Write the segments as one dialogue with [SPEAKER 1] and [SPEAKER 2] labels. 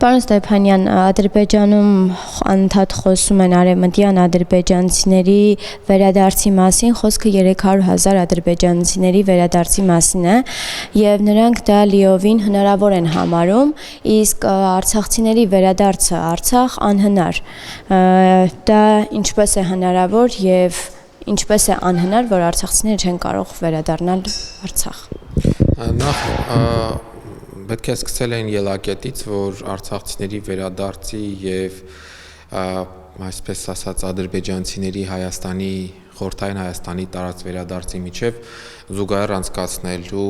[SPEAKER 1] Պարոն Ստեփանյան, Ադրբեջանում անդադ խոսում են արևմտյան ադրբեջանցիների վերադարձի մասին, խոսքը 300,000 ադրբեջանցիների վերադարձի մասին է, եւ նրանք դա լիովին հնարավոր են համարում, իսկ արցախցիների վերադարձը Արցախ անհնար։ Դա ինչպես է հնարավոր եւ ինչպես է անհնար, որ արցախցիները չեն կարող վերադառնալ Արցախ։
[SPEAKER 2] Պետք է սկսել են ելակետից, որ արցախցիների վերադարձի եւ այսպես ասած ադրբեջանցիների Հայաստանի խորհրդային Հայաստանի տարած վերադարձի միջև զուգահեռ անցկացնելու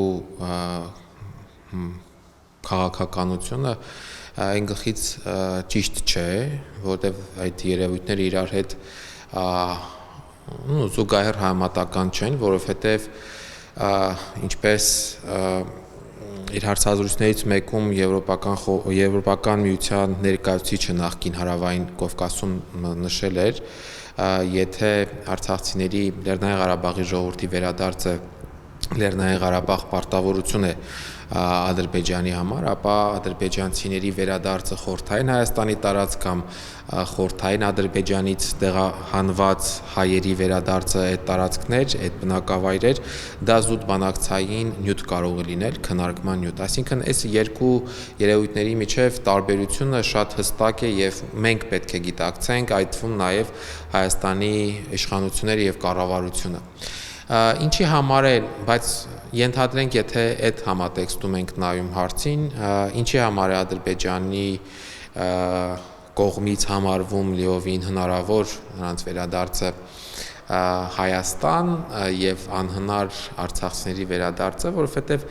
[SPEAKER 2] քաղաքականությունը այն գլխից ճիշտ չէ, որտեղ այդ երևույթները իրար հետ զուգահեռ համատական չեն, որովհետեւ ինչպես իր հարցազրույցներից մեկում Եվրոպական միության ներկայացուցիչը նախկին Հարավային Կովկասում նշել էր, եթե արցախցիների Լեռնային Ղարաբաղի ժողովրդի վերադարձը Լեռնային Ղարաբաղ պարտավորություն է Ադրբեջանի համար, ապա ադրբեջանցիների վերադարձը խորհրդային Հայաստանի տարածք կամ խորհրդային Ադրբեջանից տեղահանված հայերի վերադարձը այդ տարածքներ, այդ բնակավայրեր, դա զուտ բանակցային նյութ կարող է լինել, քննարկման նյութ։ Այսինքն այս երկու երևույթների միջև տարբերությունը շատ հստակ է եւ մենք պետք է գիտակցենք, այդ թվում նաեւ Հայաստանի իշխանությունները եւ կառավարությունը։ Ինչի համար է, բայց ենթադրենք, եթե այդ համատեքստում ենք նայում հարցին, ինչի համար է Ադրբեջանի կողմից համարվում լիովին հնարավոր նրանց վերադարձը Հայաստան եւ անհնար արցախցիների վերադարձը, որովհետեւ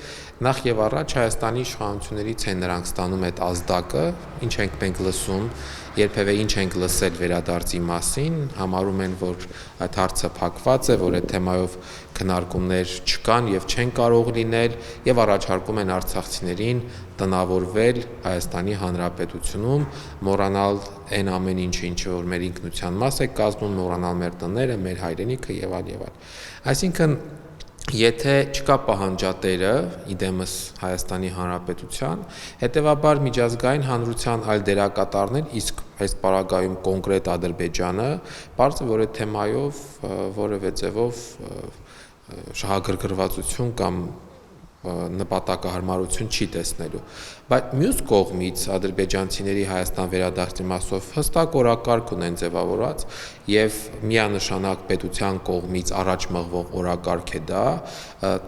[SPEAKER 2] նախ եւ առաջ Հայաստանի իշխանություններից են նրանք ստանում այդ ազդակը, ինչ ենք մենք լսում, երբևէ ինչ ենք լսել վերադարձի մասին, համարում են, որ այդ հարցը փակված է, որ այդ թեմայով քննարկումներ չկան եւ չեն կարող լինել եւ առաջարկում են արցախցիներին տնավորվել Հայաստանի Հանրապետությունում, մոռանալ այն ամեն ինչը որ մեր ինքնության մաս է կազմում, մոռանալ մեր տները, մեր հայրենիքը եւ այլ եւ այլ։ Այսինքն եթե չկա պահանջատերը իդեմս Հայաստանի Հանրապետության, հետևաբար միջազգային հանրության այլ դերակատարներ, իսկ այս պարագայում կոնկրետ Ադրբեջանը, բարձ է, որ այդ թեմայով որևէ ձևով շահագրգռվածություն կամ նպատակահարմարություն չի տեսնելու, բայց մյուս կողմից ադրբեջանցիների Հայաստան վերադարձի մասով հստակ օրակարգ ունեն ձևավորած եւ միանշանակ պետության կողմից առաջ մղվող օրակարգ է դա,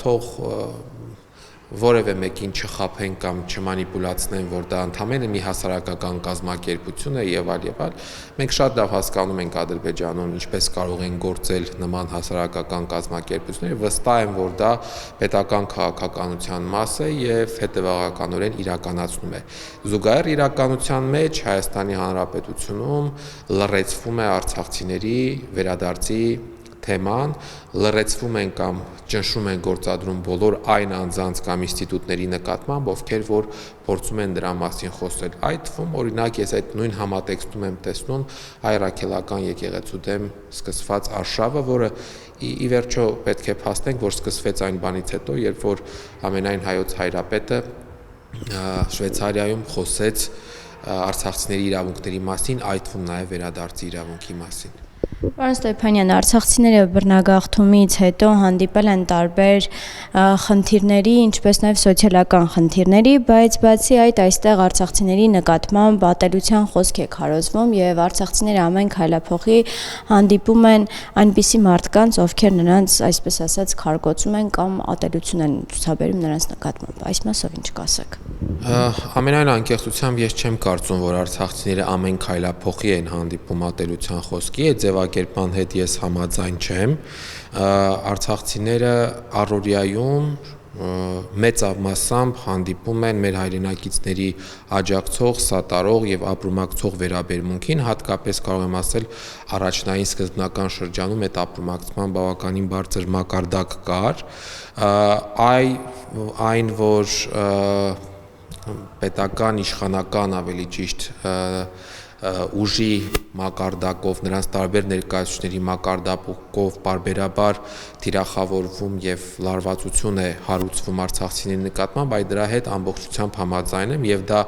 [SPEAKER 2] թող որևէ մեկին չխաբեն կամ չմանիպուլացնեն, որ դա ընդհանրապես մի հասարակական կազմակերպություն է եւ այլ եւ այլ։ Մենք շատ լավ հասկանում ենք Ադրբեջանում ինչպես կարող են գործել նման հասարակական կազմակերպությունները, վստահ եմ, որ դա պետական քաղաքականության մաս է եւ հետեւականորեն իրականացնում է։ Զուգահեռ իրականության մեջ Հայաստանի Հանրապետությունում լրացվում է արցախցիների վերադարձի թեման, լրացվում են կամ ճնշում են գործադրում բոլոր այն անձանց կամ ինստիտուտների նկատմամբ, ովքեր որ փորձում են դրա մասին խոսել։ Այդ թվում օրինակ ես այդ նույն համատեքստում եմ տեսնում հայրաքելական եկեղեցու դեմ սկսված արշավը, որը ի վերջո պետք է փաստենք, որ սկսվեց այն բանից հետո, երբ որ ամենայն հայոց հայրապետը Շվեյցարիայում խոսեց արցախցիների իրավունքների մասին, այդ թվում նաև վերադարձի իրավունքի մասին։
[SPEAKER 1] Պարոն Ստեփանյան, արցախցիները բռնագաղթումից հետո հանդիպել են տարբեր խնդիրների, ինչպես նաև սոցիալական խնդիրների, բայց բացի այդ այստեղ արցախցիների նկատմամբ ատելության խոսք է քարոզվում եւ արցախցիները ամեն քայլափոխի հանդիպում են այնպիսի մարդկանց, ովքեր նրանց, այսպես ասած, քարկոծում են կամ ատելություն են ցուցաբերում նրանց նկատմամբ։ Այս մասով ինչ կասեք։
[SPEAKER 2] Ամենայն անկեղծությամբ ես չեմ կարծում, որ արցախցիները ամեն քայլափոխի են հանդիպում ատելության խոսքի, այդ ձևակերպման հետ ես համաձայն չեմ։ Արցախցիները առօրյայում մեծ մասամբ հանդիպում են մեր հայրենակիցների աջակցող, սատարող եւ ապրումակցող վերաբերմունքին, հատկապես կարող եմ ասել առաջնային սկզբնական շրջանում այդ ապրումակցման բավականին բարձր մակարդակ կար, այն որ պետական իշխանական ավելի ճիշտ ուժի մակարդակով, նրանց տարբեր ներկայացուցիչների մակարդակով բարբերաբար թիրախավորվում եւ լարվածություն է հարուցվում արցախցիների նկատմամբ, այդ դրա հետ ամբողջությամբ համաձայն եմ եւ դա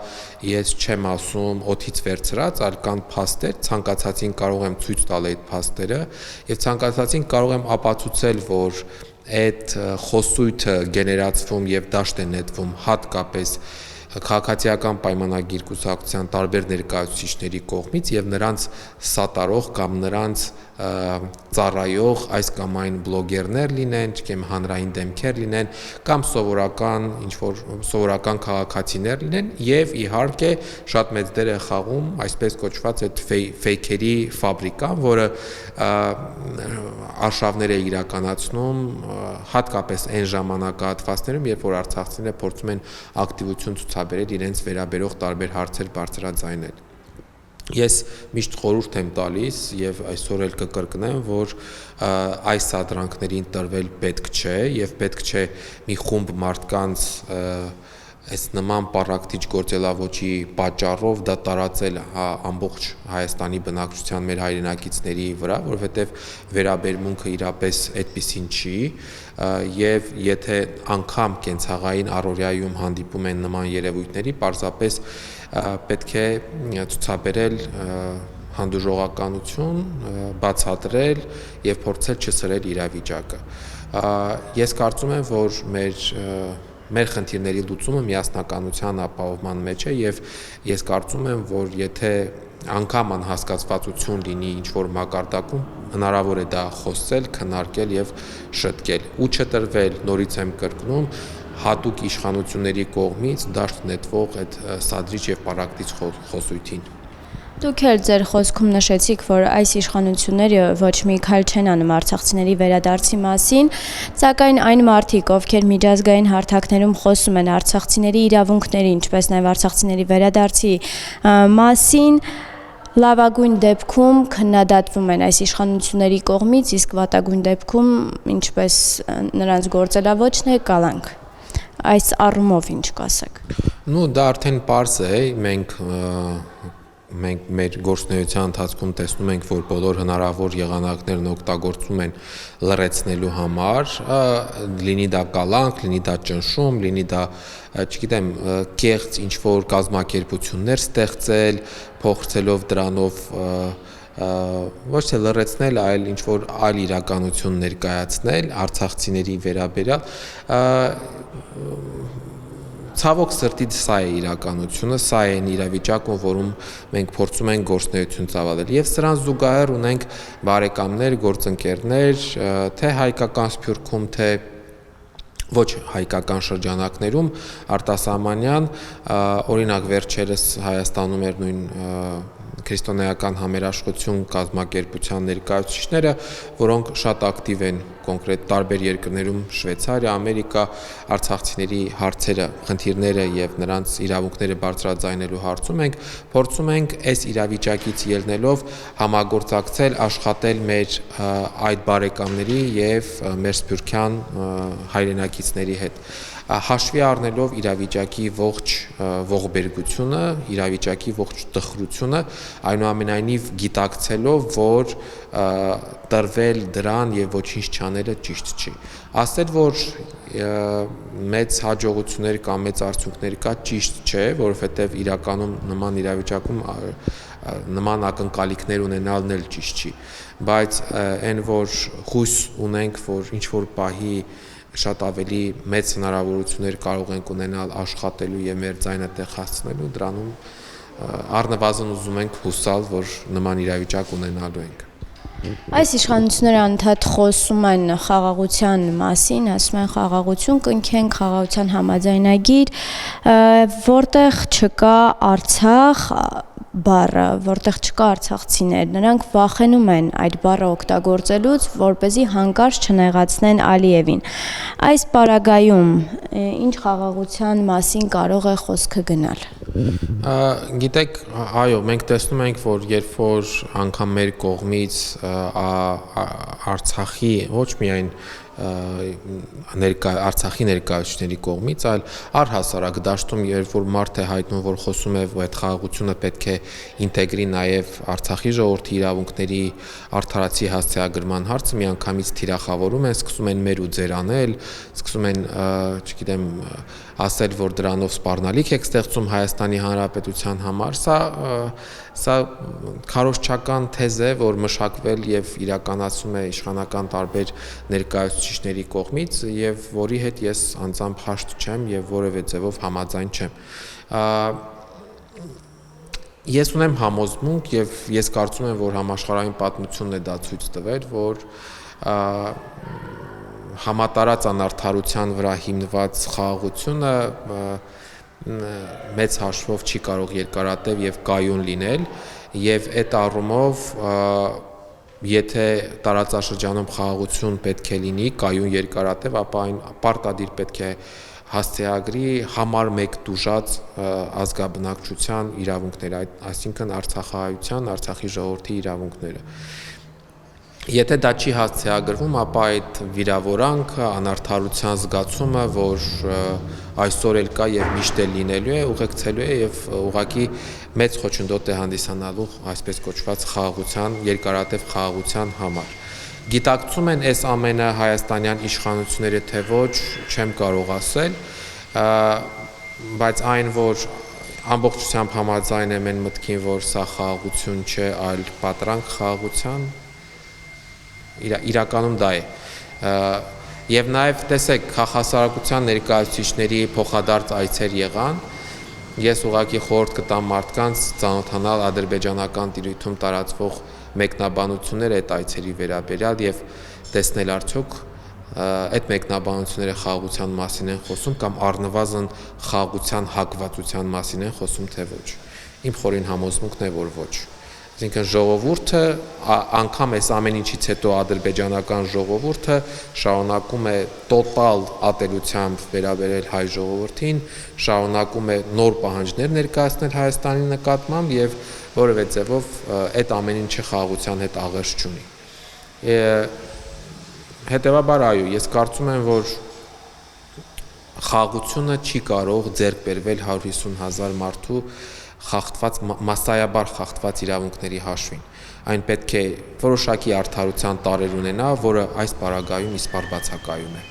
[SPEAKER 2] ես չեմ ասում օդից վերցրած, այլ կան փաստեր, ցանկացածին կարող եմ ցույց տալ այդ փաստերը եւ ցանկացածին կարող եմ ապացուցել, որ այդ խոսույթը գեներացվում եւ դաշտ է նետվում հատկապես քաղաքացիական պայմանագիր կուսակցության տարբեր ներկայացուցիչների կողմից եւ նրանց սատարող կամ նրանց ծառայող այս կամ այն բլոգերներ լինեն, չգիտեմ հանրային դեմքեր լինեն կամ սովորական ինչ-որ սովորական քաղաքացիներ լինեն եւ իհարկե շատ մեծ դեր է խաղում այսպես կոչված այդ ֆեյքերի ֆաբրիկան, որը արշավներ է իրականացնում հատկապես այն ժամանակահատվածներում, երբ որ արցախցիները փորձում են ակտիվություն ցուցաբերել իրենց վերաբերող տարբեր հարցեր բարձրաձայնել։ Ես միշտ խորհուրդ եմ տալիս եւ այսօր էլ կկրկնեմ, որ այս սադրանքներին տրվել պետք չէ եւ պետք չէ մի խումբ մարդկանց այս նման պարակտիչ գործելավոճի պատճառով դա տարածել ամբողջ Հայաստանի բնակչության մեր հայրենակիցների վրա, որովհետեւ վերաբերմունքը իրապես այդպեսին չի եւ եթե անգամ կենցաղային առօրյայում հանդիպում են նման երևույթների, պարզապես պետք է ցուցաբերել հանդուրժողականություն, բացատրել եւ փորձել չսրել իրավիճակը։ Ես կարծում եմ, որ մեր խնդիրների լուծումը միասնականության ապահովման մեջ է եւ ես կարծում եմ, որ եթե անգամ անհասկացվածություն լինի ինչ-որ մակարդակում, հնարավոր է դա խոսել, քննարկել եւ շտկել ու չտրվել, նորից եմ կրկնում, հատուկ իշխանությունների կողմից դաշտ նետվող այդ սադրիչ եւ պարակտիչ խոսույթին։
[SPEAKER 1] Դուք էլ ձեր խոսքում նշեցիք, որ այս իշխանությունները ոչ մի քայլ չեն անում արցախցիների վերադարձի մասին, սակայն այն մարդիկ, ովքեր միջազգային հարթակներում խոսում են արցախցիների իրավունքների, ինչպես նաև արցախցիների վերադարձի մասին, լավագույն դեպքում քննադատվում են այս իշխանությունների կողմից, իսկ վատագույն դեպքում, ինչպես նրանց գործելավոճն է, կալանք։ Այս առումով ինչ կասեք։
[SPEAKER 2] Դա արդեն պարզ է, մենք մեր գործունեության ընթացքում տեսնում ենք, որ բոլոր հնարավոր եղանակներն օգտագործում են լրացնելու համար, լինի դա կալանք, լինի դա ճնշում, լինի դա, չգիտեմ, կեղծ ինչ-որ կազմակերպություններ ստեղծել, փոխեցելով դրանով ոչ թե լրացնել, այլ ինչ-որ այլ իրականություն ներկայացնել արցախցիների վերաբերյալ Ցավոք սրտի սա է իրականությունը, սա է այն իրավիճակը, որում մենք փորձում ենք գործունեություն ծավալել եւ սրան զուգահեռ ունենք բարեկամներ, գործընկերներ, թե հայկական սփյուռքում, թե ոչ հայկական շրջանակներում արտասահմանյան, օրինակ վերջերս Հայաստանում էր նույն քրիստոնեական համերաշխություն կազմակերպության ներկայացուցիչները, որոնք շատ ակտիվ են կոնկրետ տարբեր երկրներում Շվեյցարիա, Ամերիկա, արցախցիների հարցերը, խնդիրները եւ նրանց իրավունքները բարձրաձայնելու հարցում ենք, փորձում ենք այս իրավիճակից ելնելով համագործակցել, աշխատել մեր այդ բարեկամների եւ մեր սփյուռքյան հայրենակիցների հետ։ Հաշվի առնելով իրավիճակի ողջ ողբերգությունը, իրավիճակի ողջ տխրությունը, այնուամենայնիվ գիտակցելով, որ տրվել դրան եւ ոչինչ չանելը ճիշտ չի։ Ասել, որ մեծ հաջողություններ կամ մեծ արդյունքներ կա, ճիշտ չէ, որովհետեւ իրականում նման իրավիճակում նման ակնկալիքներ ունենալն էլ ճիշտ չի, բայց այն որ հույս ունենք, որ ինչ որ պահի շատ ավելի մեծ հնարավորություններ կարող ենք ունենալ աշխատելու եւ մեր ձայնը տեղ հասցնելու, դրանում առնվազն ուզում ենք հուսալ, որ նման իրավիճակ ունենալու ենք։
[SPEAKER 1] Այս իշխանությունները անդադ խոսում են խաղաղության մասին, ասում են խաղաղություն կնքենք, խաղաղության համաձայնագիր, որտեղ չկա Արցախ բառը, որտեղ չկա արցախցիներ, նրանք վախենում են այդ բառը օգտագործելուց, որպեսզի հանկարծ չնեղացնեն Ալիևին։ Այս պարագայում ինչ խաղաղության մասին կարող է խոսքը գնալ։
[SPEAKER 2] Գիտեք, այո, մենք տեսնում ենք, որ երբ որ անգամ մեր կողմից Արցախի ոչ միայն Արցախի ներկայացուցիչների կողմից, այլ առհասարակ դաշտում, երբ որ մարդ է հայտնում, որ խոսում է, որ այդ խաղաղությունը պետք է ինտեգրի նաև Արցախի ժողովրդի իրավունքների արդարացի հասցեագրման հարցը, միանգամից թիրախավորում են, սկսում են մեր ու ձեր անել, սկսում են, չգիտեմ, ասել, որ դրանով սպառնալիք եք ստեղծում Հայաստանի Հանրապետության համար, սա քարոզչական թեզ է, որ մշակվել եւ իրականացում է իշխանական տարբեր ներկայացուցիչների կողմից եւ որի հետ ես անձամբ հաշտ չեմ եւ որևէ ձևով համաձայն չեմ։ Ես ունեմ համոզմունք եւ ես կարծում եմ, որ համաշխարհային պատմությունն է դա ցույց տվել, որ համատարած անարդարության վրա հիմնված խաղաղությունը մեծ հաշվով չի կարող երկարատև եւ կայուն լինել եւ այդ առումով եթե տարածաշրջանում խաղաղություն պետք է լինի կայուն երկարատև, ապա այն պարտադիր պետք է հասցեագրի համար մեկ տուժած ազգաբնակչության իրավունքները, այսինքն արցախահայության, Արցախի ժողովրդի իրավունքները։ Եթե դա չի հասցեագրվում, ապա այդ վիրավորանքը, անարդարության զգացումը, որ այսօր էլ կա եւ միշտ էլ լինելու է, ուղեկցելու է եւ ուղղակի մեծ խոչընդոտ է հանդիսանալու այսպես կոչված խաղաղության, երկարատև խաղաղության համար։ Գիտակցում են այս ամենը հայաստանյան իշխանությունները թե ոչ, չեմ կարող ասել, բայց այն, որ ամբողջությամբ համաձայն եմ այն մտքին, որ սա խաղաղություն չէ, այլ պատրանք խաղաղության, իրականում դա է։ Եվ նաև տեսեք, քաղաքասարակության ներկայացուցիչների փոխադարձ այցեր եղան, ես ուղղակի խորհուրդ կտամ մարդկանց ծանոթանալ ադրբեջանական տիրույթում տարածվող մեկնաբանությունները այդ այցերի վերաբերյալ եւ տեսնել արդյոք այդ մեկնաբանությունները խաղաղության մասին են խոսում կամ առնվազն խաղաղության հակվածության մասին են խոսում թե ոչ։ Իմ խորին համոզմունքն է, որ ոչ։ Այսինքն ժողովուրդը անգամ այս ամեն ինչից հետո ադրբեջանական ժողովուրդը շարունակում է տոտալ ատելությամբ վերաբերել հայ ժողովրդին, շարունակում է նոր պահանջներ ներկայացնել Հայաստանի նկատմամբ եւ որևէ ձևով այդ ամեն ինչը խաղաղության հետ աղերս չունի։ Հետևաբար այո, ես կարծում եմ, որ խաղաղությունը չի կարող ձեռք բերվել 150,000 մարդու խախտված մասսայաբար խախտված իրավունքների հաշվին։ Այն պետք է որոշակի արդարության տարեր ունենա, որը այս պարագայում իսպառ բացակայում է։